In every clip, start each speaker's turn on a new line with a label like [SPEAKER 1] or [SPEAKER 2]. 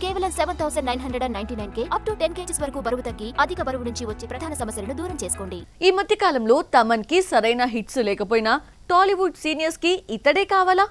[SPEAKER 1] కేవలం 7,999K up to 10 kgs వరకు బరువు తగ్గి అధిక బరువు నుంచి వచ్చే ప్రధాన సమస్యలను దూరం చేసుకోండి.
[SPEAKER 2] ఈ మధ్య కాలంలో తమన్ కి సరైన హిట్స్ లేకపోయినా టాలీవుడ్ సీనియర్స్ కి ఇతడే కావాలా?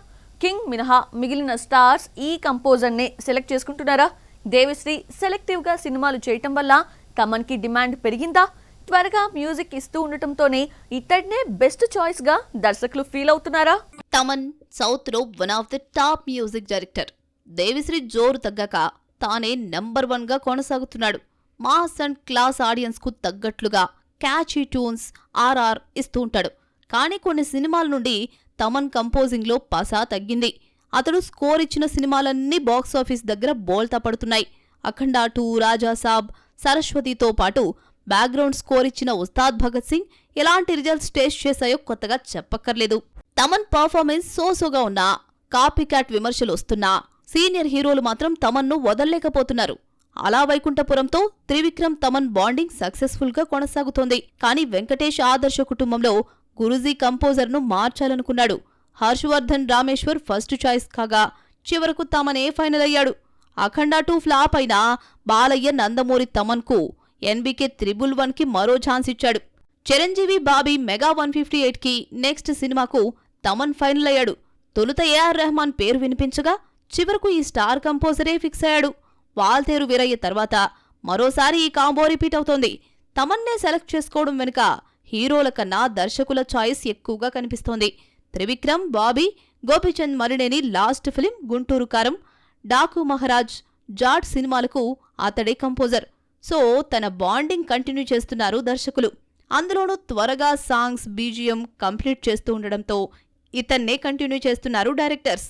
[SPEAKER 2] కింగ్ మినహా మిగిలిన స్టార్స్ ఈ కంపోజర్ నే సెలెక్ట్ చేసుకుంటున్నారా? దేవిశ్రీ సెలెక్టివ్ గా సినిమాలు చేయటం వల్ల తమన్ కి డిమాండ్ పెరిగిందా? త్వరగా మ్యూజిక్ ఇస్తూ ఉండటంతోనే ఇతడినే బెస్ట్ చాయిస్ గా దర్శకులు ఫీల్ అవుతున్నారా?
[SPEAKER 3] తమన్ సౌత్ లో one of the top music director. Devi Sri జోరు తగ్గక తానే నెంబర్ 1 గా కొనసాగుతున్నాడు. మాస్ అండ్ క్లాస్ ఆడియన్స్ కు తగ్గట్లుగా క్యాచీ ట్యూన్స్ ఆర్ఆర్ ఇస్తూ ఉంటాడు. కానీ కొన్ని సినిమాల నుండి తమన్ కంపోజింగ్ లో పసా తగ్గింది. అతడు స్కోర్ ఇచ్చిన సినిమాలన్నీ బాక్సాఫీస్ దగ్గర బోల్తా పడుతున్నాయి. అఖండ 2, రాజాసాబ్, సరస్వతితో పాటు బ్యాక్గ్రౌండ్ స్కోర్ ఇచ్చిన ఉస్తాద్ భగత్ సింగ్ ఎలాంటి రిజల్ట్స్ టేస్ట్ చేశాయో కొత్తగా చెప్పక్కర్లేదు. తమన్ పర్ఫార్మెన్స్ సోసోగా ఉన్నా, కాపీ క్యాట్ విమర్శలు వస్తున్నా సీనియర్ హీరోలు మాత్రం తమన్ను వదల్లేకపోతున్నారు. అలా వైకుంఠపురంతో త్రివిక్రమ్ తమన్ బాండింగ్ సక్సెస్ఫుల్ గా కొనసాగుతోంది. కానీ వెంకటేష్ ఆదర్శ కుటుంబంలో గురూజీ కంపోజర్ను మార్చాలనుకున్నాడు. హర్షవర్ధన్ రామేశ్వర్ ఫస్ట్ చాయిస్ కాగా చివరకు తమనే ఫైనల్ అయ్యాడు. అఖండ 2 ఫ్లాప్ అయినా బాలయ్య నందమూరి తమన్కు ఎన్బికే 111 కి మరో ఛాన్స్ ఇచ్చాడు. చిరంజీవి బాబీ మెగా 158 కి నెక్స్ట్ సినిమాకు తమన్ ఫైనల్ అయ్యాడు. తొలుత ఏఆర్ రెహమాన్ పేరు వినిపించగా చివరకు ఈ స్టార్ కంపోజరే ఫిక్స్ అయ్యాడు. వాల్తేరు వీరయ్య తర్వాత మరోసారి ఈ కాంబో రిపీట్ అవుతోంది. తమన్నే సెలెక్ట్ చేసుకోవడం వెనుక హీరోల కన్నా దర్శకుల చాయిస్ ఎక్కువగా కనిపిస్తోంది. త్రివిక్రమ్, బాబీ, గోపీచంద్ మరినేని లాస్ట్ ఫిలిం గుంటూరు కారం, డాకు మహారాజ్, జాట్ సినిమాలకు అతడే కంపోజర్. సో తన బాండింగ్ కంటిన్యూ చేస్తున్నారు దర్శకులు. అందులోనూ త్వరగా సాంగ్స్, బీజిఎం కంప్లీట్ చేస్తూ ఉండడంతో ఇతన్నే కంటిన్యూ చేస్తున్నారు డైరెక్టర్స్.